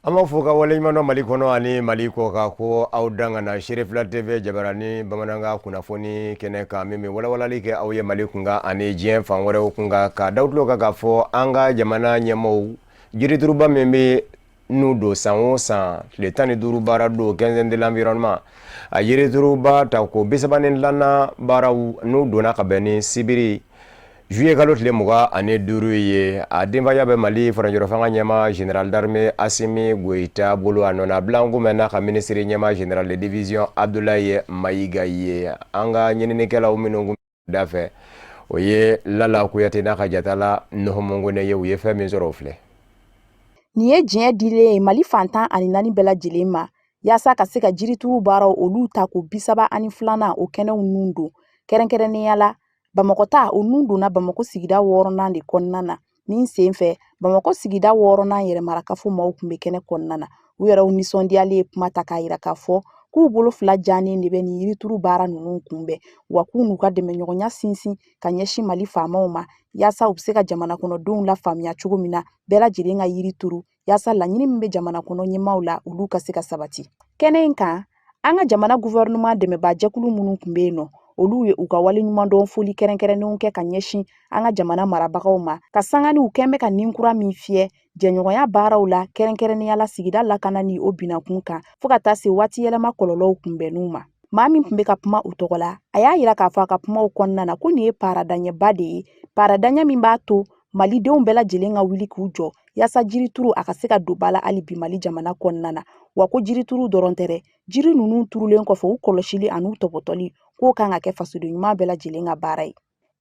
Ama fuka wale imano malikono ani maliko ka ko aw dangana Sherifla TV jabarani bamananga kunafoni kene ka mimi wala like aw ye malikunga ani jien fan wore kunga ka dawtlo ka fo anga jamana nyamo jirituruba membe nudo sanwo san le tani duru bara do 15 de l'environnement a jirituruba ta ko bisabanen lana baraw nudo na ka beni sibiri juillet kalo tile muga ane duru ye a denbaya be Mali faranjoro fanga nyama général d'armée Assimi Goïta bolo anona blangu mena ka ministre nyama général de division Abdoulaye Mayiga ye anga nyenene kala uminungu dafe oye lala kuyate na ka jatala no mongo ne ye uye fe min zoro fle ni ye diɲɛ dile Mali fantan ani nani bɛɛ lajɛlen ma yaasa ka se ka jirituru baaraw olu ta ko 32 o kɛnɛw nun don kɛrɛnkɛrɛnnenya la Bamakɔ ta o nun donna Bamakɔ sigida 6nan de kɔnɔna na min sen fɛ Bamakɔ sigida 6nan yɛrɛmarakafo maaw tun bɛ kɛnɛ kɔnɔna na u yɛrɛw nisɔndiyalen ye kuma ta k'a yira k'a fɔ k'u bolo fila jaanen de bɛ ni yirituru baara ninnu kunbɛn wa k'u n'u ka dɛmɛɲɔgɔnya sinsin ka ɲɛsin Mali faamaw ma yaasa u bɛ se ka jamana kɔnɔdenw la faamuya cogo min na bɛɛ lajɛlen ka yirituru yaasa laɲini min bɛ jamana kɔnɔ ɲɛmaaw la olu ka se ka sabati kɛnɛ in kan an ka jamana gouvernement dɛmɛbaa jɛkulu minnu tun bɛ yen nɔ olu ye u ka wale ɲuman dɔn foli kɛrɛnkɛrɛnnenw kɛ ka ɲɛsin an ka jamana marabagaw ma ka sanga ni u kɛn bɛ ka ninkura min fiyɛ jɛɲɔgɔnya baaraw la kɛrɛnkɛrɛnnenya la sigida lakana ni o binakun kan fo ka taa se waati yɛlɛma kɔlɔlɔw kunbɛnniw ma maa min tun bɛ ka kuma u tɔgɔ la a y'a yira k'a fɔ a ka kumaw kɔnɔna na ko nin ye paradanyɛba de ye paradanya min b'a to Malidenw bɛɛ lajɛlen ka wuli k'u jɔ yaasa jirituru a ka se ka don ba la hali bi Mali jamana kɔnɔna na wa ko jirituru dɔrɔn tɛ dɛ jiri ninnu turulen kɔfɛ u kɔlɔsili ani u tɔpɔtɔli k'o kan ka kɛ fasoden ɲuman bɛɛ lajɛlen ka baara ye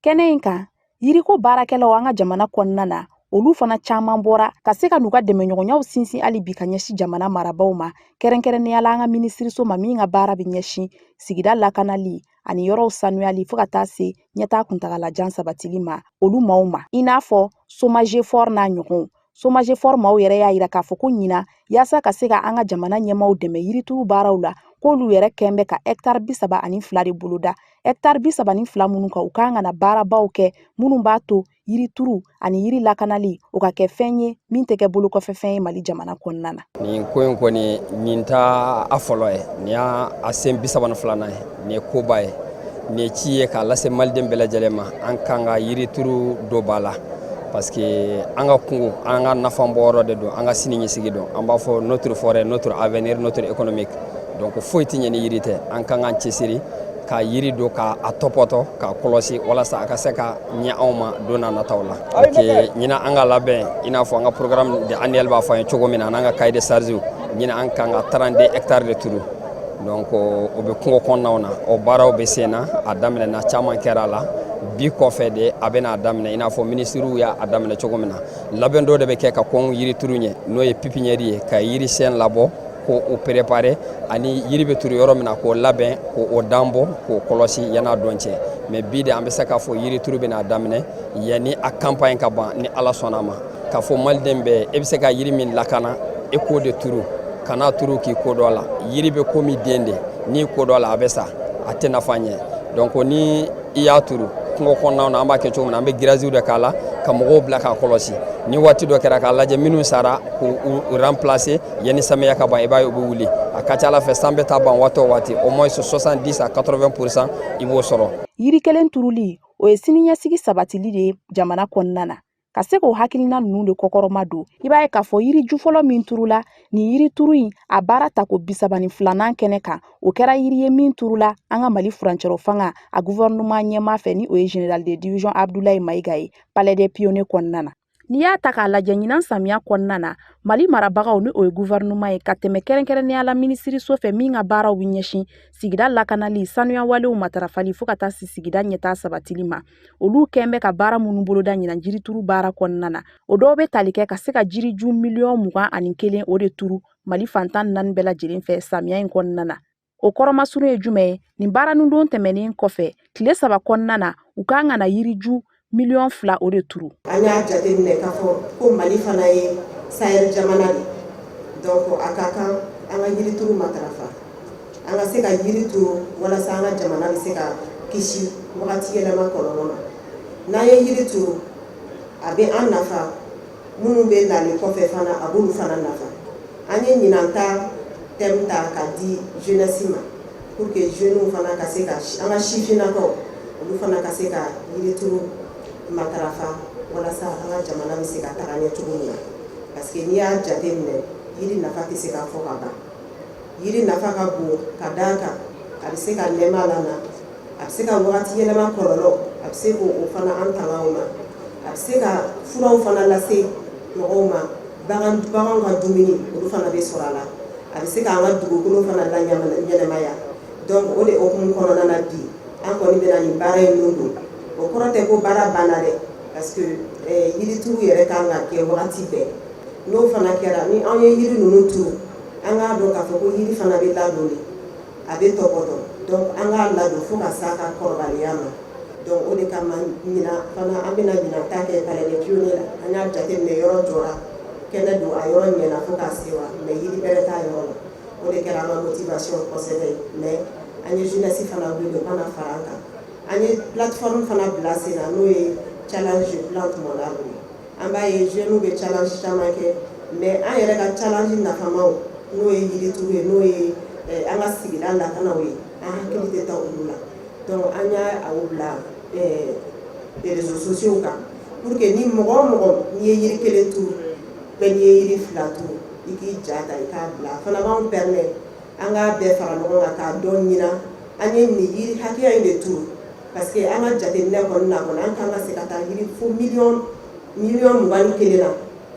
kɛnɛ in kan yiriko baarakɛlaw an ka jamana kɔnɔna na olu fana caman bɔra ka se ka n'u ka dɛmɛɲɔgɔnyaw sinsin hali bi ka ɲɛsin jamana marabaw ma kɛrɛnkɛrɛnnenya la an ka minisiriso ma min ka baara bɛ ɲɛsin sigida lakanali ani yɔrɔw sanuyali fo ka taa se ɲɛtaa kuntagalajan sabatili ma olu maaw ma i n'a fɔ SOMAGEFOR n'a ɲɔgɔnw SOMAGEFOR maaw yɛrɛ y'a yira k'a fɔ ko ɲina yaasa ka se ka an ka jamana ɲɛmaaw dɛmɛ yirituru baaraw la k'olu yɛrɛ kɛn bɛ ka hectare 32 de boloda hectare 32 minnu kan u kan ka na baarabaw kɛ minnu b'a to yirituru ani yiri lakanali o ka kɛ fɛn ye min tɛ kɛ bolo kɔfɛ fɛn ye Mali jamana kɔnɔna na nin ko in kɔni nin ta a fɔlɔ ye nin y'a sen 32nan ye nin ye koba ye nin ye ci ye k'a lase Maliden bɛɛ lajɛlen ma an kan ka yirituru dɔ b'a la parce que an ka kungo an ka nafanbɔyɔrɔ de don an ka sini ɲɛsigi don an b'a fɔ notre forêt notre avenir notre économique donc foyi tɛ ɲɛ ni yiri tɛ an kan k'an cɛsiri ka yiri don k'a tɔpɔtɔ k'a kɔlɔsi walasa a ka se ka ɲɛ anw ma don n'a nataw la ɲina an ka labɛn i n'a fɔ an ka programme annuel b'a fɔ an ye cogo min na an ka cahier de charges ɲina an kan ka 32 hectares de turu donc o bɛ kungo kɔnɔnaw na o baaraw bɛ sen na a daminɛna caman kɛra a la bi kɔfɛ de a bɛna daminɛ i n'a fɔ ministériw y'a daminɛ cogo min na labɛn dɔ de bɛ kɛ ka kɔn yirituru ɲɛ n'o ye pipinière ye ka yiri siyɛn labɔ k'o préparer ani yiri bɛ turu yɔrɔ min na k'o labɛn k'o danbɔ k'o kɔlɔsi yan'a dɔn cɛ mais bi de an bɛ se k'a fɔ yirituru bɛna daminɛ yanni a campagne ka ban ni Ala sɔnna ma k'a fɔ Maliden bɛɛ e bɛ se ka yiri min lakana e k'o de turu kana turu k'i ko dɔ la yiri bɛ komi den de n'i ko dɔ la a bɛ sa a tɛ nafa ɲɛ donc ni i y'a turu kungo kɔnɔnaw na an b'a kɛ cogo min na an bɛ giraziw de k'a la ka mɔgɔw bila k'a kɔlɔsi ni waati dɔ kɛra k'a lajɛ minnu sara k'u remplacer yanni samiya ka ban i b'a ye u bɛ wuli a ka ca Ala fɛ san bɛ taa ban waati o waati au moins 70 à 80% i b'o sɔrɔ yiri kelen turuli o ye siniɲɛsigi sabatili de ye jamana kɔnɔna na ka se k'o hakilina ninnu de kɔkɔrɔma don i b'a ye k'a fɔ yiri ju fɔlɔ min turula ni yiri turu in a baara ta ko 32nan kɛnɛ kan o kɛra yiri ye min turula an ka Mali furancɛro fanga a gouvernement ɲɛmaa fɛ ni o ye général de division Abdoulaye Mayiga ye palais des pionniers kɔnɔna na n'i y'a ta k'a lajɛ ɲinan samiya kɔnɔna na Mali marabagaw ni o ye gouvernement ye ka tɛmɛ kɛrɛnkɛrɛnnenya la minisiriso fɛ min ka baaraw bɛ ɲɛsin sigida lakanali sanuya walew matarafali fo ka taa se sigida ɲɛtaa sabatili ma olu kɛn bɛ ka baara minnu boloda ɲinan jirituru baara kɔnɔna na o dɔw bɛ tali kɛ ka se ka jiriju 21 o de turu Mali fantan 4 bɛɛ lajɛlen fɛ samiya in kɔnɔna na o kɔrɔmasuru ye jumɛn ye nin baara ninnu don tɛmɛnen kɔfɛ tile 3 kɔnɔna na u kan ka na yiriju 2 millions o de turu an y'a jateminɛ k'a fɔ ko Mali fana ye Sahel jamana de donc a ka kan an ka yirituru matarafa an ka se ka yiri turu walasa an ka jamana bɛ se ka kisi wagati yɛlɛma kɔlɔlɔ ma n'an ye yiri turu a bɛ an nafa minnu bɛ nalen kɔfɛ fana a b'olu fana nafa an ye ɲinanta thème ta ka di jeunesse ma pour que jeunes fana ka se ka an ka sifinnakaw olu fana ka se ka yirituru matarafa walasa an ka jamana bɛ se ka taga ɲɛ cogo min na parce que n'i y'a jate minɛ yiri nafa tɛ se ka fɔ ka ban yiri nafa ka bon ka d'a kan a bɛ se ka nɛɛma lana a bɛ se ka wagati yɛlɛma kɔlɔlɔ a bɛ se k'o fana an tanga o ma a bɛ se ka furaw fana lase mɔgɔw ma baganw ka dumuni olu fana bɛ sɔrɔ a la a bɛ se k'an ka dugukolo fana ɲɛnɛmaya donc o de hokumu kɔnɔna na bi an kɔni bɛna nin baara in nun don o kɔrɔ tɛ ko baara banna dɛ parce que yirituru yɛrɛ kan ka kɛ wagati bɛɛ n'o fana kɛra ni an ye yiri ninnu turu an k'a dɔn k'a fɔ ko yiri fana bɛ ladon de a bɛ tɔbɔtɔ donc an k'a ladon fo ka s'a ka kɔrɔbaliya ma donc o de kama ɲina fana an bɛna ɲinata kɛ palais pionnier la an y'a jateminɛ yɔrɔ jɔra kɛnɛ don a yɔrɔ ɲɛna fo ka se wa mais yiri bɛrɛ t'a yɔrɔ la o de kɛra an ka motivation kosɛbɛ mais an ye jeunesse fana wele u kana fara an kan an ye plateforme fana bila sen na n'o ye challenge plante mon arbre an b'a ye jeunes bɛ challenge caman kɛ mais an yɛrɛ ka challenge nafamaw n'o ye yirituru ye n'o ye an ka sigida lakanaw ye an hakili tɛ taa olu la donc an y'a bila réseaux sociaux kan pour que ni mɔgɔ o mɔgɔ n'i ye yiri kelen turu bɛɛ n'i ye yiri fila turu i k'i ja ta i k'a bila fana b'anw permet an k'a bɛɛ fara ɲɔgɔn kan k'a dɔn ɲina an ye nin yiri hakɛya in de turu parce que an ka jateminɛ kɔni na kɔni an kan ka se ka taa yiri fo miliyɔn 21 na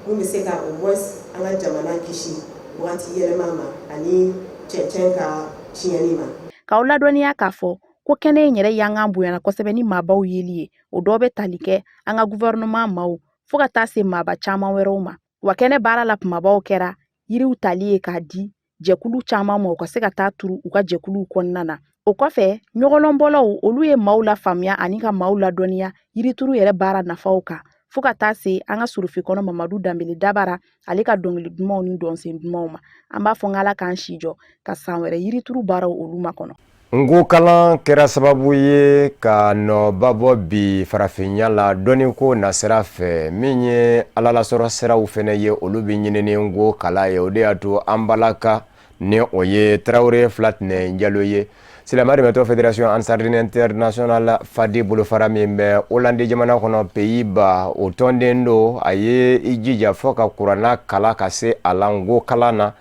mun bɛ se ka au moins an ka jamana kisi wagati yɛlɛma ma ani cɛncɛn ka tiɲɛni ma. K'aw ladɔnniya k'a fɔ ko kɛnɛ in yɛrɛ y'an kan bonyana kosɛbɛ ni maabaw yeli ye o dɔw bɛ tali kɛ an ka gouvernement maaw fo ka taa se maaba caman wɛrɛw ma wa kɛnɛ baara la kumabaw kɛra yiriw tali ye k'a di jɛkulu caman ma u ka se ka taa turu u ka jɛkuluw kɔnɔna na o kɔfɛ ɲɔgɔlɔnbɔlaw olu ye maaw la faamuya ani ka maaw ladɔnniya yirituru yɛrɛ baara nafaw kan fo ka taa se an ka surufi kɔnɔ Mamadu Danbele Dabara ale ka dɔnkili dumanw ni dɔnsen dumanw ma an b'a fɔ ngala k'an si jɔ ka san wɛrɛ yirituru baaraw olu ma kɔnɔ. Ngo kalan kɛra sababu ye ka nɔba bɔ bi farafinya la dɔnni ko nasira fɛ min ye alalasɔrɔ siraw fɛnɛ ye olu bi ɲinini ngo kala ye o de y'a to an balaka ni o ye Traoré Flatnɛ Jalo ye silamɛ dɛmɛtɔ Fédération Ansarudine International fadi bolofara min bɛ Hollande jamana kɔnɔ Pays-Bas o tɔnden do a ye i jija fɔ ka kuranna kala ka se a la ngo kalan na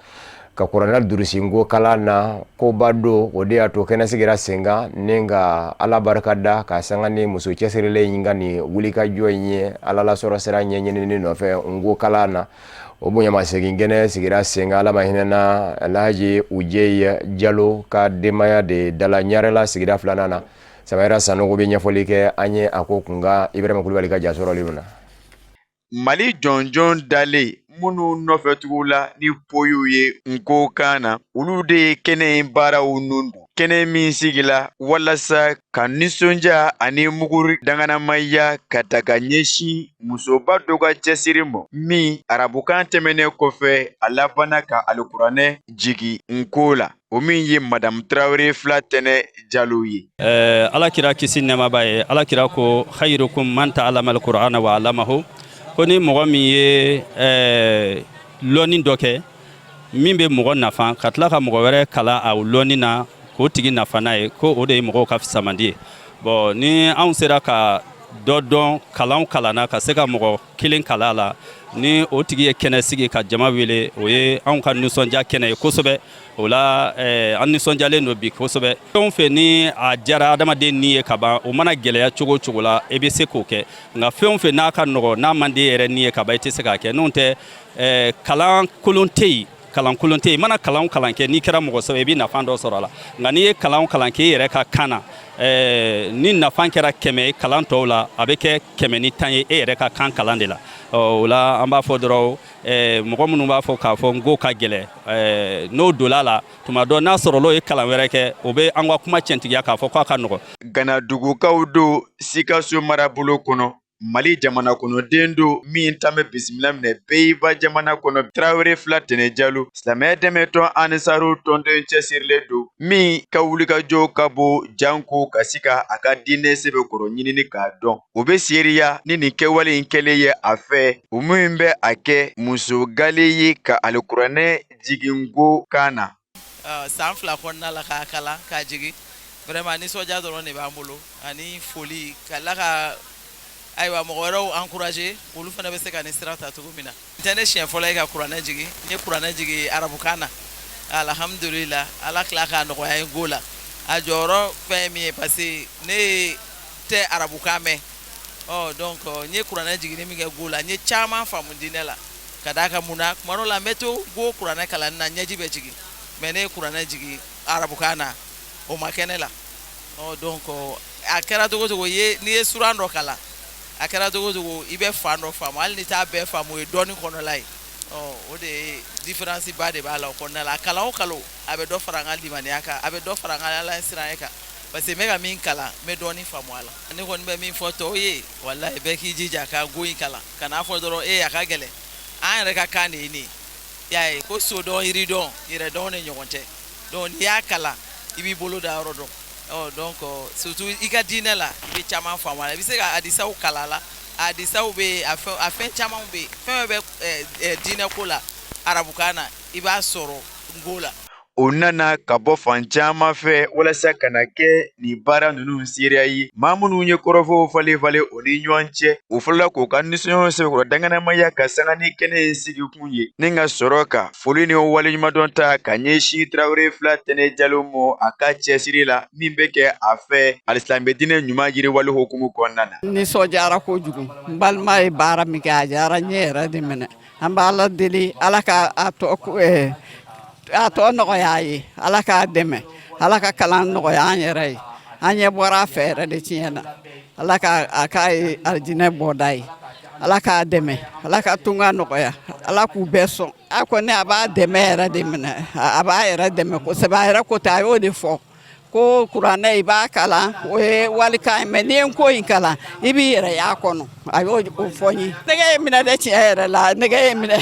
ka kuranna durusi ngo kalan na koba do o de y'a to kɛnɛ sigira senga ni ka ala barika da ka sanga ni muso cɛsirilen ɲinga ni wulikajɔ in ye alalasɔrɔ sira ɲɛɲinini nɔfɛ ngo kalan na o bonyama segin kɛnɛ sigira senga ala ma hinɛna Alhaji Uje Jalo ka denbaya de dala ɲarela sigida filanan na Samara Sanogo bɛ ɲɛfɔli kɛ an ye a ko kunga Ibrahima Kulubali ka jasɔrɔli min na. Mali jɔnjɔn dalen minnu nɔfɛtugu la ni poyow ye nko kan na olu de ye kɛnɛ in baaraw nun don kɛnɛ min sigila walasa ka nisɔndiya ani muguri danganamaya ka ta ka ɲɛsin musoba dɔ ka cɛsiri ma min arabukan tɛmɛnen kɔfɛ a labanna ka alikuranɛ jigi nko la o min ye Madame Traoré Flatnɛ Jalo ye. Alakira kisi nɛmaba ye alakira ko khairukum man ta'allama al-Qur'ana wa 'allamahu ko ni mɔgɔ min ye lɔnni dɔ kɛ min bɛ mɔgɔ nafa ka tila ka mɔgɔ wɛrɛ kala a lɔnni na k'o tigi nafa n'a ye ko o de ye mɔgɔw ka fisamandi ye bon ni anw sera ka dɔ dɔn kalanw kalanna ka se ka mɔgɔ kelen kala la ni o tigi ye kɛnɛ sigi ka jama wele o ye anw ka nisɔndiya kɛnɛ ye kosɛbɛ o la an nisɔndiyalen don bi kosɛbɛ fɛn fɛn ni a diyara adamaden ni ye ka ban o mana gɛlɛya cogo cogo la i bɛ se k'o kɛ nka fɛn fɛn n'a ka nɔgɔ n'a man di yɛrɛ ni ye ka ban i tɛ se k'a kɛ n'o tɛ kalan kolon tɛ yen kalan kolon tɛ yen i mana kalan kalan kɛ n'i kɛra mɔgɔ sɛbɛ i bɛ nafa dɔ sɔrɔ a la nka n'i ye kalan kalan kɛ i yɛrɛ ka kan na ni nafa kɛra 100 kalan tɔw la a bɛ kɛ 100 ni 10 ye e yɛrɛ ka kan kalan de la o la an b'a fɔ dɔrɔn mɔgɔ minnu b'a fɔ k'a fɔ ngo ka gɛlɛ n'o dola la tuma dɔ n'a sɔrɔ l'o ye kalan wɛrɛ kɛ o bɛ an ka kuma cɛntigiya k'a fɔ k'a ka nɔgɔ. Ganadugukaw do Sikaso marabolo kɔnɔ Mali jamana kɔnɔden do min ta bɛ bisimila minɛ Pays-Bas jamana kɔnɔ Traoré Flatnɛ Jalo silamɛ dɛmɛtɔn Ansaru tɔnden cɛsirilen do min ka wulikajɔ ka bɔ janko ka se ka a ka diinɛ sɛbɛkɔrɔ ɲinini k'a dɔn o bɛ seereya ni nin kɛwale in kɛlen ye a fɛ o min bɛ a kɛ muso gale ye ka alikuranɛ jiginko kan na. San fila kɔnɔna la k'a kalan k'a jigi vraiment nisɔndiya dɔrɔn de b'an bolo ani foli k'Ala ka ayiwa mɔgɔ wɛrɛw encourager olu fana bɛ se ka nin sira ta cogo min na. N tɛ ne siɲɛ fɔlɔ ye ka kuranɛ jigi n ye kuranɛ jigi arabukan na alhamdulillah Ala tila k'a nɔgɔya n go la a jɔyɔrɔ fɛn ye min ye parce que ne tɛ arabukan mɛn donc n ye kuranɛ jigini min kɛ go la n ye caman faamu diinɛ la ka d'a kan mun na tuma dɔ la n bɛ to go kuranɛ kalanni na ɲɛji bɛ jigin mais ne ye kuranɛ jigi arabukan na o ma kɛ ne la donc a kɛra cogo cogo n'i ye suran dɔ kalan a kɛra cogo cogo i bɛ fan dɔ faamu hali ni t'a bɛɛ faamu o ye dɔɔni kɔnɔla ye o de ye différence ba de b'a la o kɔnɔna la a kalan o kalo a bɛ dɔ fara n ka limaniya kan a bɛ dɔ fara n ka Ala siranya kan parce que n bɛ ka min kalan n bɛ dɔɔni faamu a la ne kɔni bɛ min fɔ tɔw ye walahi bɛɛ k'i jija ka go in kalan ka n'a fɔ dɔrɔn a ka gɛlɛn an yɛrɛ ka kan de ye nin ye y'a ye ko so dɔn yiri dɔn yɛrɛ dɔn ni ɲɔgɔn cɛ donc n'i y'a kalan i b'i bolo da yɔrɔ dɔn donc surtout i ka diinɛ la i bɛ caman faamu a la i bɛ se ka hadisaw kalan a la hadisaw bɛ a fɛn camanw bɛ yen fɛn bɛɛ bɛ diinɛ ko la arabukan na i b'a sɔrɔ ngo la. O nana ka bɔ fan caman fɛ walasa ka na kɛ nin baara ninnu seereya ye maa minnu ye kɔrɔfɔw falen o ni ɲɔgɔn cɛ o fɔlɔla k'o ka nisɔndiyaw sɛbɛkɔrɔ danganamaya ka sanga ni kɛnɛ ye sigikun ye ni ka sɔrɔ ka foli ni waleɲumandɔn ta ka ɲɛsin Tarawele Fila Tɛnɛ Jalo mɔ a ka cɛsiri la min bɛ kɛ a fɛ alisilamɛ diinɛ ɲuman yiriwali hukumu kɔnɔna na. Nisɔndiyara kojugu n balima ye baara min kɛ a diyara n ye yɛrɛ de minɛ an bɛ Ala deli Ala ka a tɔ nɔgɔya ye Ala k'a dɛmɛ Ala ka kalan nɔgɔya an yɛrɛ ye an ɲɛ bɔra a fɛ yɛrɛ de tiɲɛ na Ala k'a ye alijinɛ bɔda ye Ala k'a dɛmɛ Ala ka tunga nɔgɔya Ala k'u bɛɛ sɔn a kɔni a b'a dɛmɛ yɛrɛ de minɛ a b'a yɛrɛ dɛmɛ kosɛbɛ a yɛrɛ ko ten a y'o de fɔ ko kuranɛ i b'a kalan o ye walikan ye mais n'i ye ko in kalan i b'i yɛrɛ y'a kɔnɔ a y'o fɔ n ye nɛgɛ ye minɛ dɛ tiɲɛ yɛrɛ la nɛgɛ ye minɛ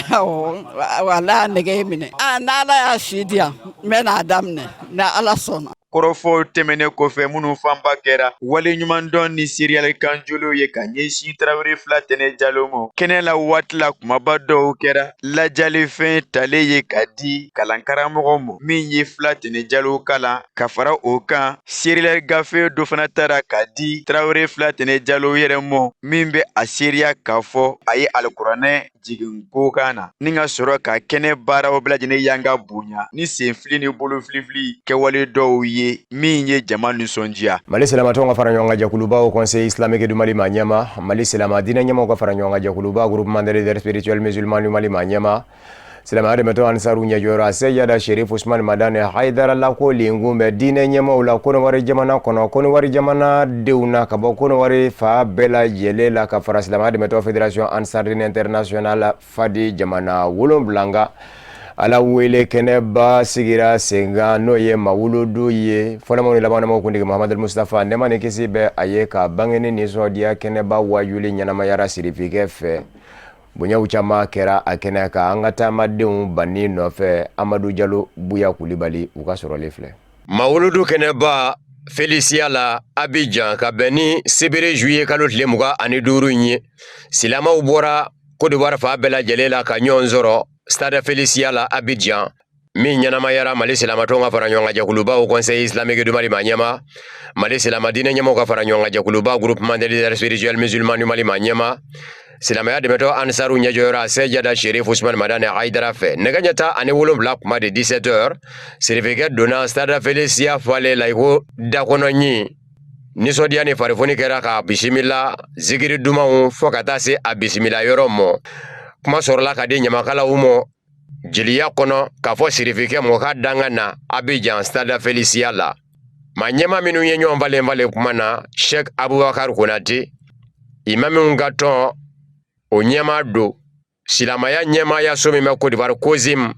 wala nɛgɛ ye minɛ n'Ala y'a si di yan n bɛ n'a daminɛ ni Ala sɔnna. Kɔrɔfɔw tɛmɛnen kɔfɛ minnu fanba kɛra waleɲumandɔn ni seereyalikan joliw ye ka ɲɛsin Tarawele Fila Tɛnɛ Jalo mɔ kɛnɛ la waati la kumaba dɔw kɛra lajalifɛn talen ye ka di kalankaramɔgɔw mɔ min ye Fila Tɛnɛ Jalo kalan ka fara o kan seereyali gafe dɔ fana taara ka di Tarawele Fila Tɛnɛ Jalo yɛrɛ mɔ min bɛ a seereya k'a fɔ a ye alikuranɛ jigin ko kan na ni ka sɔrɔ ka kɛnɛ baaraw bɛɛ lajɛlen yanga bonya ni senfili ni bolofilifili kɛwale dɔw ye min ye jama nisɔndiya. Mali silamatɔnw ka fara ɲɔgɔn kan jɛkuluba au Conseil islamique du Mali ma ɲɛma Mali silama diinɛ ɲɛmaw ka fara ɲɔgɔn kan jɛkuluba groupement des leaders spirituels musulmans du Mali ma ɲɛma silamɛya dɛmɛtɔ Ansaru ɲɛjɔyɔrɔ Seyada Sherif Usman Madane Haidara Lakoli ngunbɛ diinɛ ɲɛmaw la Konowari jamana kɔnɔ Konowari jamana denw na ka bɔ Konowari fa bɛɛ lajɛlen la ka fara silamɛya dɛmɛtɔ Fédération Ansarudine Internationale Fadi jamana 7 ala wele kɛnɛba sigira senga n'o ye mawuludu ye fɔlɔmaw ni labanamaw kuntigi Muhamadu Mustafa nɛma ni kisi bɛ a ye ka bangeni nisɔndiya kɛnɛba wajuli ɲɛnamayara sirifikɛ fɛ bonyaw caman kɛra a kɛnɛ kan an ka taamadenw banni nɔfɛ Amadu Jalo Buya Kulibali u ka sɔrɔlen filɛ. Mawuludu kɛnɛba Felicia la Abidjan ka bɛn ni sebere juillet kalo tile 25 ye silamaw bɔra Côte d'Ivoire fa bɛɛ lajɛlen la ka ɲɔgɔn sɔrɔ Stade Felicia la Abidjan min ɲɛnamayara Mali silamatɔnw ka fara ɲɔgɔn kan jɛkuluba au Conseil islamique du Mali ma ɲɛma Mali silama diinɛ ɲɛmaw ka fara ɲɔgɔn kan jɛkuluba groupement des leaders spirituels musulmans du Mali ma ɲɛma silamɛya dɛmɛtɔ Ansaru ɲɛjɔyɔrɔ Seyada Sherif Usman Madane Haidara fɛ nɛgɛ ɲɛ 17 kuma de 17h sirifikɛ donna Stade Felicia fale la iko dakɔnɔɲi nisɔndiya ni farifoni kɛra ka bisimila zikiri dumanw fɔ ka taa se a bisimila yɔrɔ mɔ kuma sɔrɔla ka di ɲamakalaw mɔ jeliya kɔnɔ k'a fɔ sirifikɛ mɔgɔ ka danga na Abidjan Stade Felicia la ma ɲɛma minnu ye ɲɔgɔn falen kuma na Sheikh Abubakar Konate imaminw ka tɔn o ɲɛma do silamaya ɲɛmaya so min bɛ Côte d'Ivoire COSIM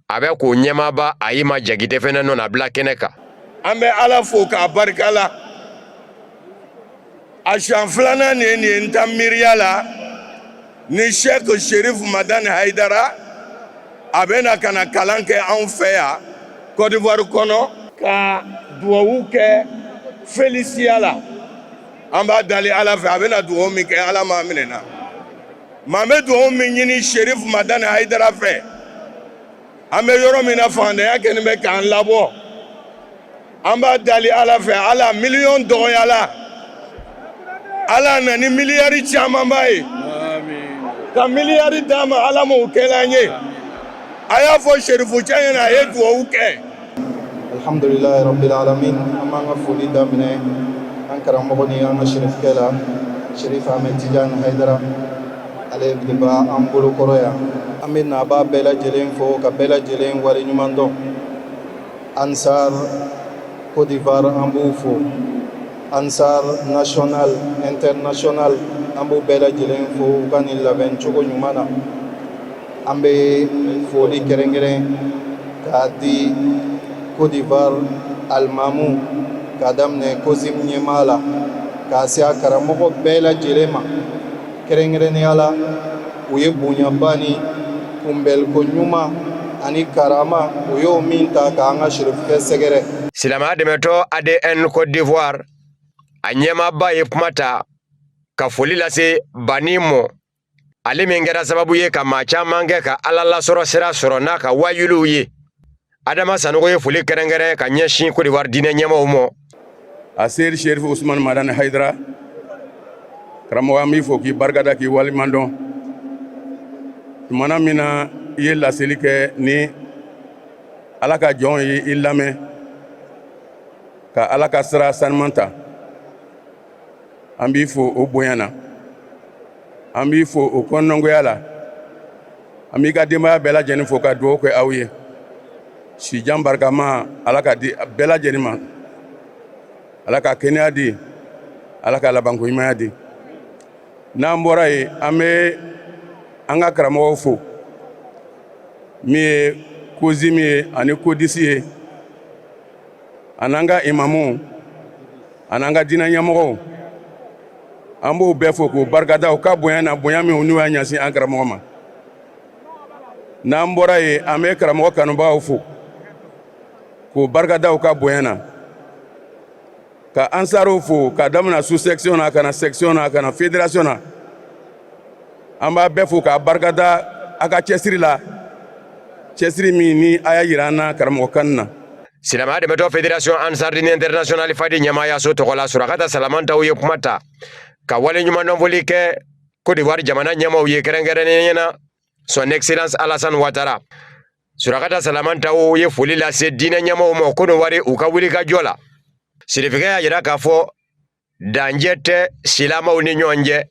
a bɛ k'o ɲɛmaba a yi ma jagite fɛnɛ nɔ na bila kɛnɛ kan an bɛ Ala fo k'a barikala a siɲɛ filanan nin ye n ta miiriya la ni Sheikh Sherif Madane Haidara a bɛna ka na kalan kɛ anw fɛ yan Côte d'Ivoire kɔnɔ ka duwawu kɛ Felicia la an b'a dali Ala fɛ a bɛna duwawu min kɛ Ala m'a minɛ na maa bɛ duwawu min ɲini Sherif Madane Haidara fɛ an bɛ yɔrɔ min na fantanya kɛlen bɛ k'an labɔ an b'a dali ala fɛ ala miliyɔn dɔgɔyala ala na ni miliyari camanba ye ka miliyari d'a ma ala m'o kɛla an ye a y'a fɔ Sherifu Cɛ ɲɛna a ye duwawu kɛ. Alhamdulillahi rabbil alamin an b'an ka foli daminɛ an karamɔgɔ ni an ka Sherifukɛ la Sherif Ahmed Tidiane Haidara ale de b'a an bolokɔrɔ yan an bɛ naba bɛɛ lajɛlen fo ka bɛɛ lajɛlen waleɲuman dɔn Ansar Côte d'Ivoire an b'u fo Ansar national international an b'u bɛɛ lajɛlen fo u ka nin labɛn cogo ɲuman na an bɛ foli kɛrɛnkɛrɛn k'a di Côte d'Ivoire alimamu k'a daminɛ Kozim ɲɛmaa la k'a se a karamɔgɔ bɛɛ lajɛlen ma kɛrɛnkɛrɛnnenya la u ye bonyaba ni kunbɛliko ɲuman ani karama u y'o min ta k'an ka Sherifukɛ sɛgɛrɛ. Silamɛya dɛmɛtɔ ADN Côte d'Ivoire a ɲɛmaaba ye kuma ta ka foli lase Bani mɔ ale min kɛra sababu ye ka maa caman kɛ ka Ala lasɔrɔ sira sɔrɔ n'a ka wayuluw ye. Adama Sanogo ye foli kɛrɛnkɛrɛn ka ɲɛsin Côte d'Ivoire diinɛ ɲɛmaaw mɔ. A seydi Sherifu Usman Madani Haidara karamɔgɔ an b'i fo k'i barikada k'i waliman dɔn tumana min na i ye laseli kɛ ni Ala ka jɔn ye i lamɛn ka Ala ka sira sanuman ta an b'i fo o bonya na an b'i fo o kɔnɔngoya la an b'i ka denbaya bɛɛ lajɛlen fo ka dugawu kɛ aw ye sijan barikama Ala ka di bɛɛ lajɛlen ma Ala ka kɛnɛya di Ala ka labanko ɲumanya di n'an bɔra yen an bɛ an ka karamɔgɔw fo min ye Kozim ye ani Kodisi ye an'an ka imamuw an'an ka diinɛ ɲɛmɔgɔw an b'o bɛɛ fo k'o barikada u ka bonya na bonya min n'u y'a ɲɛsin an karamɔgɔ ma n'an bɔra yen an bɛ karamɔgɔ kanubagaw fo k'o barikada u ka bonya na ka Ansarw fo ka daminɛ sous section na ka na section na ka na fédération na an b'a bɛɛ fo k'a barikada a ka cɛsiri la cɛsiri min ni a y'a yira an na karamɔgɔ kan na. Silamɛya dɛmɛtɔ Fédération Ansar Dine International Fadi ɲɛmaayaso tɔgɔ la Surakata Salamantaw ye kuma ta ka waleɲuman dɔnfoli kɛ Côte d'Ivoire jamana ɲɛmaaw ye kɛrɛnkɛrɛnnen na Son Excellence Alassane Ouattara. Surakata Salamantaw ye foli lase diinɛ ɲɛmaaw ma Côte d'Ivoire u ka wuli ka jɔ la. Sirifukɛ y'a yira k'a fɔ danjɛ tɛ silamɛw ni ɲɔgɔn cɛ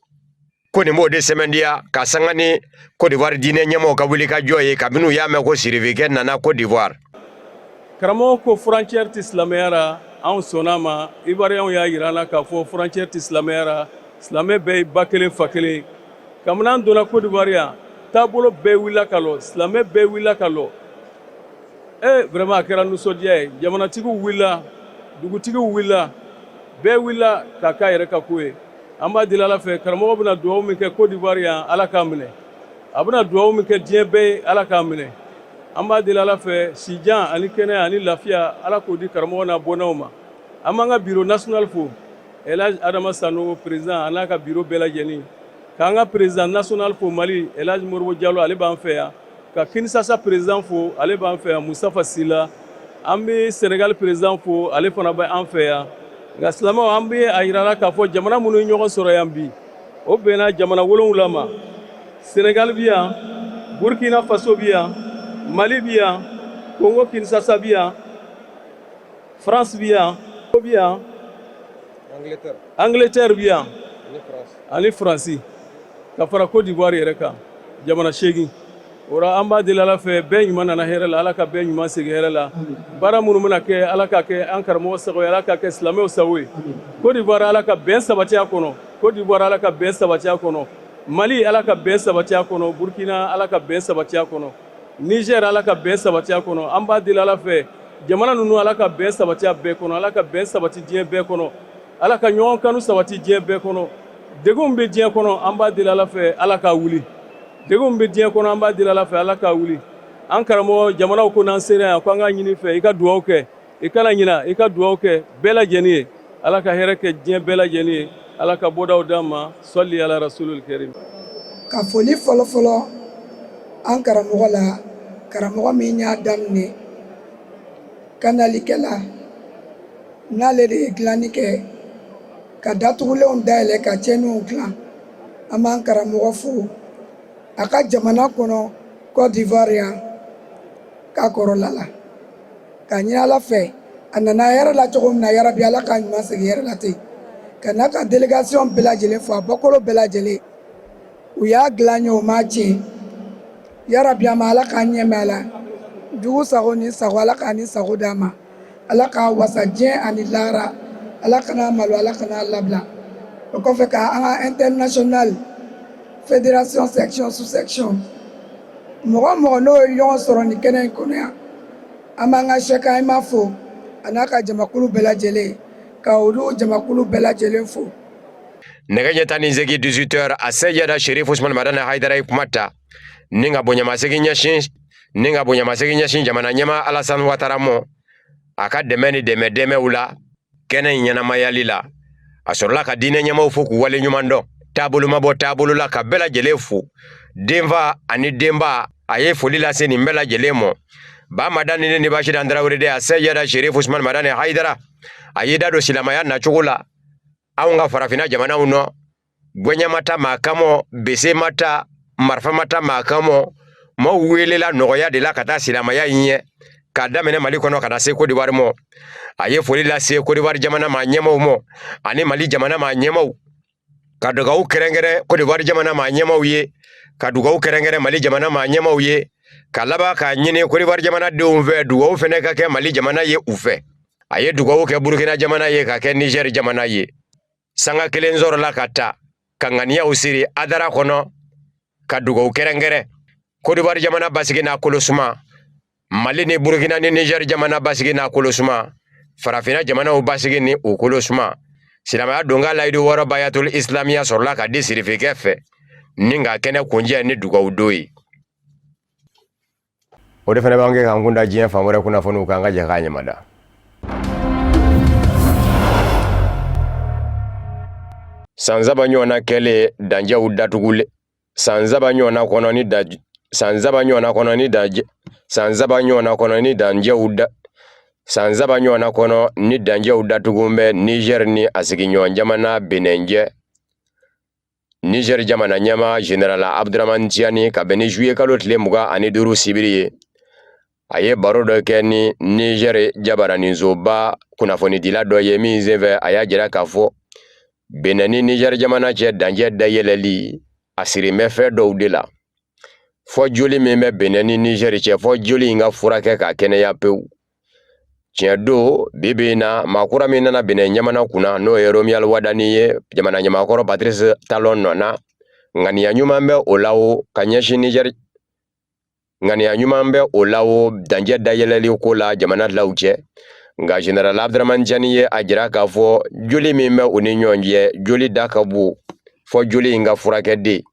ko nin b'o de sɛmɛndiya ka sanga ni Côte d'Ivoire diinɛ ɲɛmaaw ka wuli ka jɔ ye kabini u y'a mɛn ko Sirifukɛ nana Côte d'Ivoire. Karamɔgɔ ko frontière tɛ silamɛya la anw sɔnn'a ma Ivoiriyɛnw y'a yira an na k'a fɔ frontière tɛ silamɛya la silamɛ bɛɛ ye ba kelen fa kelen kabini an donna Côte d'Ivoire yan taabolo bɛɛ wulila ka lɔ silamɛ bɛɛ wulila ka lɔ vraiment a kɛra nisɔndiya ye jamanatigiw wulila dugutigiw wulila bɛɛ wulila k'a k'a yɛrɛ ka ko ye an b'a deli Ala fɛ karamɔgɔ bɛna duwawu min kɛ Côte d'Ivoire yan Ala k'a minɛ a bɛna duwawu min kɛ diɲɛ bɛɛ ye Ala k'a minɛ an b'a deli Ala fɛ sijan ani kɛnɛya ani lafiya Ala k'o di karamɔgɔ n'a bɔnnaw ma an b'an ka bureau national fo El Hadj Adama Sanogo président a n'a ka bureau bɛɛ lajɛlen k'an ka président national fo Mali El Hadj Modibo Diallo ale b'an fɛ yan ka Kinshasa président fo ale b'an fɛ yan Mustafa Sila an bɛ Sénégal président fo ale fana bɛ an fɛ yan nka silamɛw an bɛ a yira la k'a fɔ jamana minnu ye ɲɔgɔn sɔrɔ yan bi o bɛnna jamana 7 ma Sénégal bi yan Burkina Faso bi yan Mali bi yan Congo Kinshasa bi yan France bi yan Angleterre bi yan ani Faransi ka fara Côte d'Ivoire yɛrɛ kan jamana 8 ora an b'a deli Ala fɛ bɛɛ ɲuman nana hɛrɛ la Ala ka bɛɛ ɲuman segin hɛrɛ la baara minnu bɛna kɛ Ala ka kɛ an karamɔgɔ sago ye Ala ka kɛ silamɛw sago ye Côte d'Ivoire Ala ka bɛn sabati a kɔnɔ Côte d'Ivoire Ala ka bɛn sabati a kɔnɔ Mali Ala ka bɛn sabati a kɔnɔ Burkina Ala ka bɛn sabati a kɔnɔ Niger Ala ka bɛn sabati a kɔnɔ an b'a deli Ala fɛ jamana ninnu Ala ka bɛn sabati a bɛɛ kɔnɔ Ala ka bɛn sabati diɲɛ bɛɛ kɔnɔ Ala ka ɲɔgɔn kanu sabati diɲɛ bɛɛ kɔnɔ degun bɛ diɲɛ kɔnɔ an b'a deli Ala fɛ Ala ka wuli degun bɛ diɲɛ kɔnɔ an b'a deli Ala fɛ Ala ka wuli an karamɔgɔ jamanaw ko n'an sera yan ko an ka ɲini fɛ i ka duwawu kɛ i kana ɲina i ka duwawu kɛ bɛɛ lajɛlen ye Ala ka hɛrɛ kɛ diɲɛ bɛɛ lajɛlen ye Ala ka bɔdaw d'an ma sɔli ala rasulul karim ka foli fɔlɔfɔlɔ an karamɔgɔ la karamɔgɔ min y'a daminɛ kanalikɛla n'ale de ye dilanni kɛ ka datugulenw dayɛlɛ ka cɛnniw dilan an b'an karamɔgɔ fo a ka jamana kɔnɔ Côte d'Ivoire yan k'a kɔrɔla la ka ɲini Ala fɛ a nana yɛrɛ la cogo min na yarabi Ala ka ɲuman segin yɛrɛ la ten ka n'a ka délégation bɛɛ lajɛlen fo a bɔkolo bɛɛ lajɛlen u y'a dilan ye o m'a tiɲɛ yarabi a ma Ala k'a ɲɛmɛ a la jugu sago ni sago Ala k'a ni sago d'a ma Ala k'a wasa diɲɛ ani lahara Ala kana malo Ala kana labila o kɔfɛ ka an ka international fédération section sous section mɔgɔ mɔgɔ n'o ye ɲɔgɔn sɔrɔ ni kɛnɛ in kɔnɔ yan an b'an ka Cheikh Ayima fo a n'a ka jamakulu bɛɛ lajɛlen ka olu jamakulu bɛɛ lajɛlen fo. Nɛgɛ ɲɛ tan ni segin 18h a Seyada Sherif Usman Madani Haidara ye kuma ta ni ka bonyamasegin ɲɛsin jamana ɲɛma Alassane Ouattara mɔ a ka dɛmɛ ni dɛmɛdɛmɛw la kɛnɛ in ɲɛnamayali la a sɔrɔla ka diinɛ ɲɛmaw fo k'u wale ɲuman dɔn taabolo ma bɔ taabolo la ka bɛɛ lajɛlen fo denfa ani denba a ye foli lase nin bɛɛ lajɛlen mɔ ba madani ni Bashir Andrawere de a Seyada Sherif Usman Madani Haidara a ye da don silamaya nacogo la anw ka farafina jamanaw nɔ gɔɲɛmata maa kamɔ bese mata marifa mata maa kamɔ ma welela nɔgɔya de la ka taa silamaya in ɲɛ k'a daminɛ Mali kɔnɔ ka na se Côte d'Ivoire mɔ a ye foli lase Côte d'Ivoire jamana maa ɲɛmaw mɔ ani Mali jamana maa ɲɛmaw ka dugawu kɛrɛnkɛrɛn Côte d'Ivoire jamana maa ɲɛmaw ye ka dugawu kɛrɛnkɛrɛn Mali jamana maa ɲɛmaw ye ka laban ka ɲini Côte d'Ivoire jamana denw fɛ dugawu fɛnɛ ka kɛ Mali jamana ye u fɛ a ye dugawu kɛ Burkina jamana ye ka kɛ Niger jamana ye sanga kelen sɔrɔla ka ta ka ŋaniyaw siri Adara kɔnɔ ka dugawu kɛrɛnkɛrɛn Côte d'Ivoire jamana basigi n'a kolosuma Mali ni Burkina ni Niger jamana basigi n'a kolosuma farafina jamanaw basigi ni u kolosuma silamaya donga layidu wɔɔrɔ Bayatul Islamiya sɔrɔla ka di sirifikɛ fɛ ni ka kɛnɛ kunjɛ ni dugawu do ye o de fana b'an kɛ k'an kunda diɲɛ fan wɛrɛ kunnafoniw kan ka jɛ k'a ɲɛmada san saba ɲɔgɔnna kɛlen danjɛw datugulen san saba ɲɔgɔnna kɔnɔ ni danjɛw datugun bɛ Niger ni a sigiɲɔgɔn jamana Benin Niger jamana ɲɛma Général Abdramane Tiani ka bɛn ni juillet kalo tile 25 sibiri ye a ye baro dɔ kɛ ni Niger jabaraninsoba kunnafonidila dɔ ye min senfɛ a y'a jira k'a fɔ Benin ni Niger jamana cɛ danjɛ dayɛlɛli a sirimɛ fɛn dɔw de la fɔ joli min bɛ Benin ni Niger cɛ fɔ joli in ka furakɛ ka kɛnɛya pewu tiɲɛ do bibi na maakura min nana Benin jamana kunna n'o ye Romuald Wadani ye jamana ɲamakɔrɔ Patrice Talon nɔna ŋaniya ɲuman bɛ o la o ka ɲɛsin Niger ŋaniya ɲuman bɛ o la o danjɛ dayɛlɛli ko la jamana law cɛ nka Général Abdramane Tiani ye a jira k'a fɔ joli min bɛ o ni ɲɔgɔn cɛ joli da ka bon fɔ joli in ka furakɛ de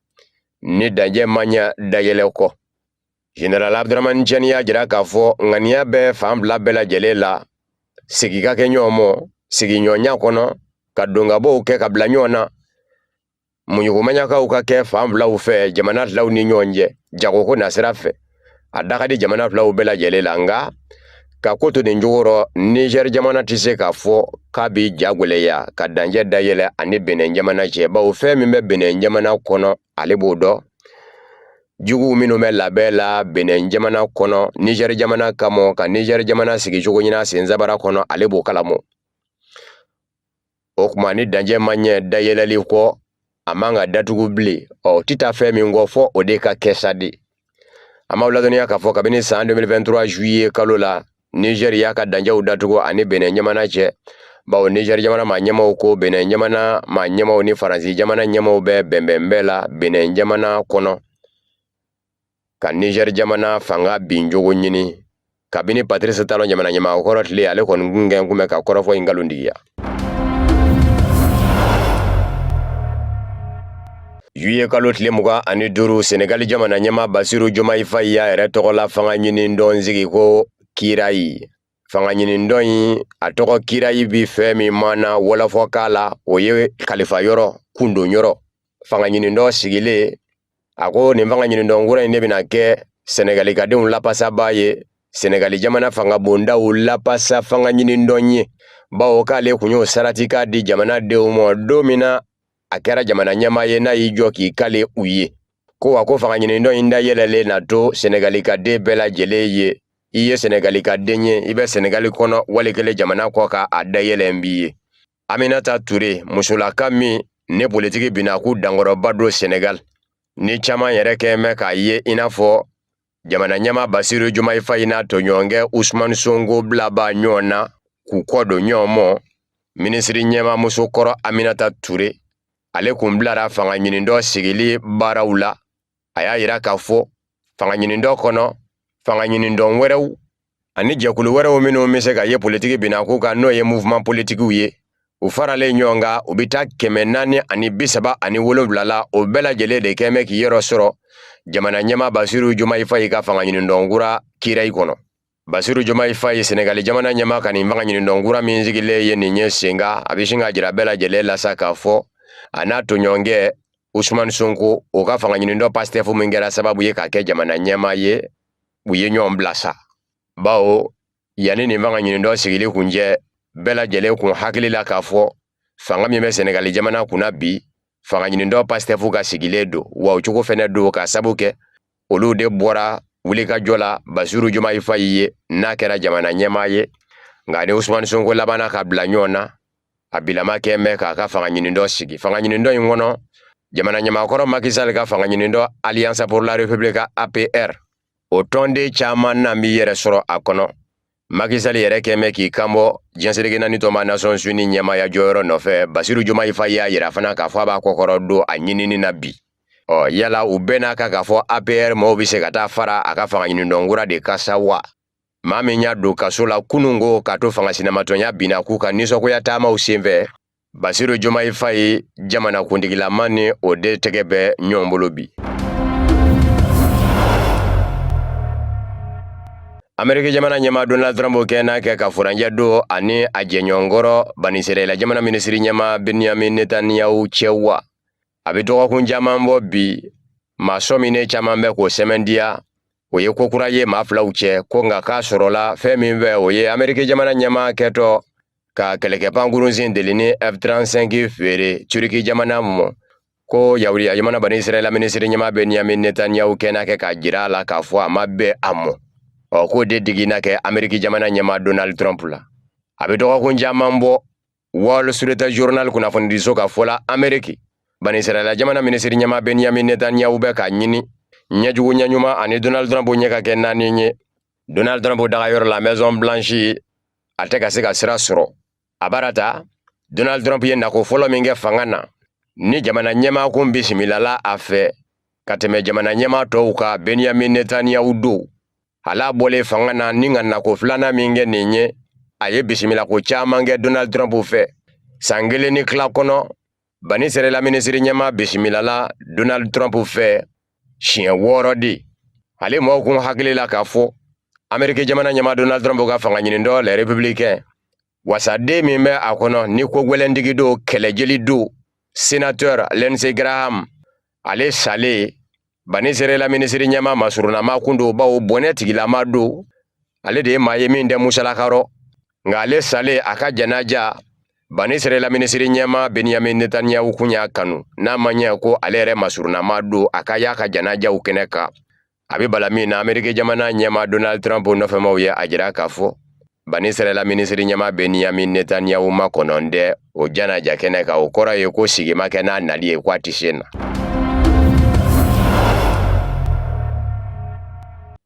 ni danjɛ ma ɲɛ dayɛlɛ kɔ Général Abdramane Tiani y'a jira k'a fɔ ŋaniya bɛ fan fila bɛɛ lajɛlen la sigi ka kɛ ɲɔgɔn mɔ sigi ɲɔgɔnya kɔnɔ ka dongabɔw kɛ ka bila ɲɔgɔn na muɲugumaɲakaw ka kɛ fan filaw fɛ jamana filaw ni ɲɔgɔn cɛ jagoko nasira fɛ a da ka di jamana filaw bɛɛ lajɛlen la nka ka ko to nin jogorɔ Niger jamana tɛ se k'a fɔ k'a bi jagwɛlɛya ka danjɛ dayɛlɛ ani Benin jamana cɛ bawo fɛn min bɛ Benin jamana kɔnɔ ale b'o dɔn juguw minnu bɛ labɛn la Benin jamana kɔnɔ Niger jamana kamɔ ka Niger jamana sigicogo ɲini a senzabara kɔnɔ ale b'o kalama o tuma ni danjɛ ma ɲɛ dayɛlɛli kɔ a man ka datugu bilen ɔ tɛ taa fɛn min kɔ fɔ o de ka kɛ sa de an b'aw ladɔnniya k'a fɔ kabini san 2023 juillet kalo la Niger y'a ka danjɛw datugu ani Benin jamana cɛ bawo Niger jamana maa ɲɛmaw ko Benin jamana maa ɲɛmaw ni Faransi jamana ɲɛmaw bɛ bɛnbɛnbɛn la Benin jamana kɔnɔ ka Niger jamana fanga bin jogo ɲini kabini Patrice Talon jamana ɲɛmaakɔrɔ tile ale kɔni gungɛn kun bɛ ka kɔrɔfɔ in nkalontigiya juillet kalo tile 25 Senegal jamana ɲɛma Basiru Jomayi Fayi y'a yɛrɛ tɔgɔ la fanga ɲini dɔn sigi ko Kirayi fanga ɲini dɔn in a tɔgɔ Kirayi bi fɛn min mana wɔlɔfɔ k'a la o ye kalifa yɔrɔ kundo yɔrɔ fanga ɲini dɔn sigilen a ko nin fanga ɲini dɔn wura in de bɛna kɛ Senegali ka denw lapasa b'a ye Senegali jamana fanga bondaw lapasa fanga ɲinindɔ ye bawo k'ale kun y'o sarati k'a di jamana denw ma don min na a kɛra jamana ɲɛmaa ye n'a y'i jɔ k'i kale u ye ko wa ko fanga ɲinindɔ in da yɛlɛlen na to Senegali ka den bɛɛ lajɛlen ye i ye Senegali ka den ye i bɛ Senegali kɔnɔ walikele jamana kɔ ka a da yɛlɛn b'i ye. Aminata Ture musolaka min ne politiki bina k'u dankɔrɔba don Senegal ni caman yɛrɛ kɛmɛ k'a ye i n'a fɔ jamana ɲɛmaa Basiru Jumayi Fayi n'a tɔɲɔgɔnkɛ Usmane Sonko bilaba ɲɔgɔn na k'u kɔ don ɲɔgɔn mɔ. Minisiri ɲɛmaa muso kɔrɔ Aminata Ture ale kun bilara fanga ɲinindɔ sigili baaraw la. A y'a yira k'a fɔ fanga ɲinindɔ kɔnɔ fanga ɲinindɔ wɛrɛw ani jɛkulu wɛrɛw minnu bɛ se ka ye politiki bina k'u kan n'o ye mouvement politikiw ye u faralen ɲɔgɔn kan u bɛ taa 437 la o bɛɛ lajɛlen de kɛmɛ k'i yɔrɔ sɔrɔ jamana ɲɛmaa Basiru Jumayi Fayi ka fanga ɲinindɔ kura kirayi kɔnɔ. Basiru Jumayi Fayi Senegali jamana ɲɛmaa ka nin fanga ɲinindɔ kura min sigilen ye nin ye senga a bɛ sin ka jira bɛɛ lajɛlen la sa k'a fɔ a n'a tɔɲɔgɔnkɛ Usmane Sonko o ka fanga ɲinindɔ Pastef min kɛra sababu ye ka kɛ jamana ɲɛmaa ye u ye ɲɔgɔn bila sa. Bawo yanni nin fanga ɲinindɔ sigili kun cɛ bɛɛ lajɛlen kun hakili la k'a fɔ fanga min bɛ Senegali jamana kunna bi fanga ɲinindɔ Pastef ka sigilen don wa o cogo fɛnɛ don ka sabu kɛ olu de bɔra wulikajɔ la Basiru Jumayi Fayi ye n'a kɛra jamana ɲɛmaa ye nka ni Usmane Sonko labana ka bila ɲɔgɔn na a bilama kɛmɛ k'a ka fanga ɲinindɔ sigi. Fanga ɲinindɔ in kɔnɔ jamana ɲɛmaakɔrɔ Macky Sall ka fanga ɲinindɔ Alliance pour la République APR o tɔnden caman na mi yɛrɛ sɔrɔ a kɔnɔ. Macky Sall yɛrɛ kɛmɛ k'i kanbɔ diɲɛseleke naani tɔma Nations Unies ɲɛmaaya jɔyɔrɔ nɔfɛ Basiru Jumayi Fayi y'a yira fana k'a fɔ a b'a kɔkɔrɔ don a ɲinini na bi. Yala u bɛɛ n'a kan k'a fɔ APR mɔɔw bɛ se ka taa fara a ka fanga ɲinindɔ kura de ka sa wa? Maa min y'a don kaso la kunun ko k'a to fanga sinamatɔnya binna k'u ka nisɔngoya taamaw senfɛ Basiru Jumayi Fayi jamana kuntigilama ni o de tɛgɛ bɛ ɲɔgɔn bolo bi. Amerika jamana ɲɛmaa Donald Trump kɛ n'a kɛ ka furanjɛ don ani a jɛɲɔgɔnkɔrɔ Banisirayila jamana minisiri ɲɛmaa Benjamin Netanyahu cɛ wa? A bɛ dɔgɔkun caman bɔ bi maa sɔminen caman bɛ k'o sɛmɛndiya o ye ko kura ye maa filaw cɛ ko nka k'a sɔrɔla fɛn min fɛ o ye Amerika jamana ɲɛmaa kɛtɔ ka kɛlɛkɛpan kurunsin deli ni F-35 feere Turki jamana mɔ ko Yahudiya jamana Banisirayila minisiri ɲɛmaa Benjamin Netanyahu kɛ n'a kɛ ka jira a la k'a fɔ a ma bɛn a mɔ. K'o de digina kɛ Amerika jamana ɲɛmaa Donald Trump la. A bɛ dɔgɔkun caman bɔ Wall Street Journal kunnafonidiso ka fɔ la Amerika Banisirayila jamana minisiri ɲɛmaa Benjamin Netanyahu bɛ ka ɲini ɲɛjugu ɲɛɲuman ani Donald Trump ɲɛ ka kɛ naani ye. Donald Trump dagayɔrɔ la Maison Blanche a tɛ ka se ka sira sɔrɔ. A barata Donald Trump ye nako fɔlɔ min kɛ fanga na ni jamana ɲɛmaa kun bisimilala a fɛ ka tɛmɛ jamana ɲɛmaa tɔw ka Benjamin Netanyahu don. Hala bɔlen fanga na ni ka nako filanan min kɛ nin ye a ye bisimilako caman kɛ Donald Trump fɛ. San kelen ni tila kɔnɔ Banisirayila minisiri ɲɛmaa bisimilala Donald Trump fɛ siɲɛ 6 de. Ale mɔɔw kun hakili la k'a fɔ Amerika jamana ɲɛmaa Donald Trump ka fanga ɲinindɔ les républicains wasaden min bɛ a kɔnɔ ni ko gwɛlɛntigi don kɛlɛjeli don sénateur Lindsey Graham ale sale Banisirayila minisiri ɲɛmaa masurunama kun don bawo bɔnɛ tigilama don ale de ye maa ye min tɛ musalakarɔ nka ale sale a ka janaja Banisirayila minisiri ɲɛmaa Benjamin Netanyahu kun y'a kanu n'a ma ɲɛ ko ale yɛrɛ masurunama don a ka y'a ka janajaw kɛnɛ kan. A bɛ bala min na Amerika jamana ɲɛmaa Donald Trump nɔfɛmaw ye a jira k'a fɔ Banisirayila minisiri ɲɛmaa Benjamin Netanyahu ma kɔnɔn dɛ o janaja kɛnɛ kan o kɔrɔ ye ko sigi ma kɛ n'a nali ye ko a tɛ se na.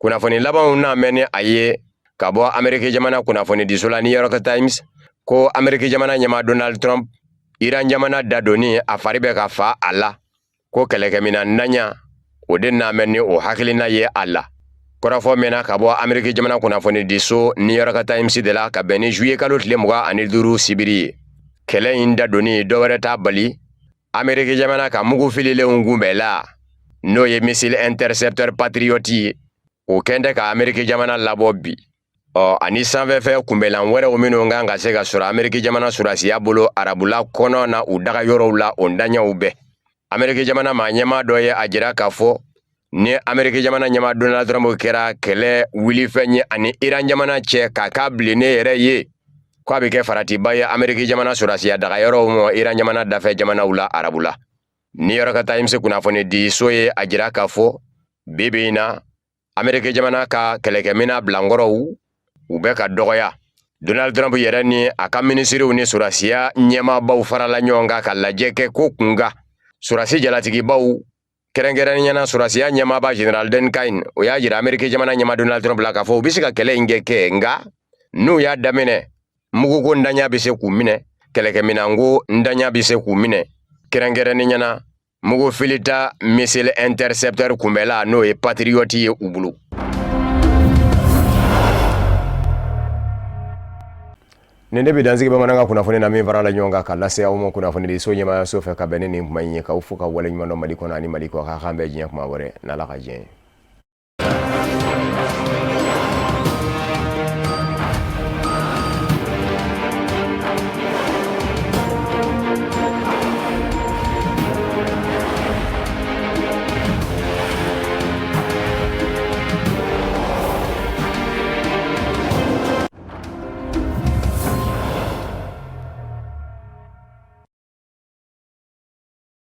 Kunnafoni labanw n'a mɛn ni a ye ka bɔ Amerika jamana kunnafonidiso la New York Times ko Amerika jamana ɲɛmaa Donald Trump Iran jamana dadoni a fari bɛ ka fa a la ko kɛlɛkɛminan naɲa o de n'a mɛn ni o hakilina ye a la. Kɔrɔfɔ mɛnna ka bɔ Amerika jamana kunnafonidiso New York Times de la ka bɛn ni juillet kalo tile 25 sibiri ye. Kɛlɛ in dadoni dɔwɛrɛ t'a bali Amerika jamana ka mugu fililenw kunbɛla n'o ye missile intercepteur patriote ye. O kɛn ka Amerika jamana labɔ bi. Ani sanfɛfɛ kunbɛlan wɛrɛw minnu kan ka se ka sɔrɔ Amerika jamana surasiya bolo arabula kɔnɔ na u dagayɔrɔw la o daɲɛw bɛɛ. Amerika jamana maa ɲɛmaa dɔ ye a jira k'a fɔ ni Amerika jamana ɲɛma Donald Trump kɛra kɛlɛ wulifɛn ye ani Iran jamana cɛ k'a ka bilennen yɛrɛ ye ko a bɛ kɛ faratiba ye Amerika jamana sɔrɔsiya daga yɔrɔw ma Iran jamana dafɛ jamanaw la arabu la. New York Times kunnafoni di so ye a jira k'a fɔ bibi in na Amerika jamana ka kɛlɛkɛminɛn bilankɔrɔw u bɛ ka dɔgɔya. Donald Trump yɛrɛ ni a ka minisiriw ni sɔrɔsiya ɲɛmaabaw farala ɲɔgɔn kan ka lajɛ kɛ ko kunga sɔrɔsi jalatigibaw kɛrɛnkɛrɛnɲɛna sɔrɔsiya ɲɛmaaba General Dan Kain o y'a jira Amerika jamana ɲɛma Donald Trump la k'a fɔ u bɛ se ka kɛlɛ in kɛ nka n'u y'a daminɛ mugu ko ndanya bɛ se k'u minɛ kɛlɛkɛminɛn ko ndanya bɛ se k'u minɛ kɛrɛnkɛrɛnɲɛna mugu filita missile intercepteur kunbɛla n'o ye Patriot ye u bolo. Nin de bɛ dansigi bamanankan kunnafoni na min farala ɲɔgɔn kan ka lase aw ma kunnafoni di so ɲɛmaayaso fɛ ka bɛn ni nin kuma in ye k'aw fo ka waleɲuman dɔn Mali kɔnɔ ani Mali kɔ k'a kan bɛɛ diɲɛ kuma wɛrɛ n'Ala ka diɲɛ ye.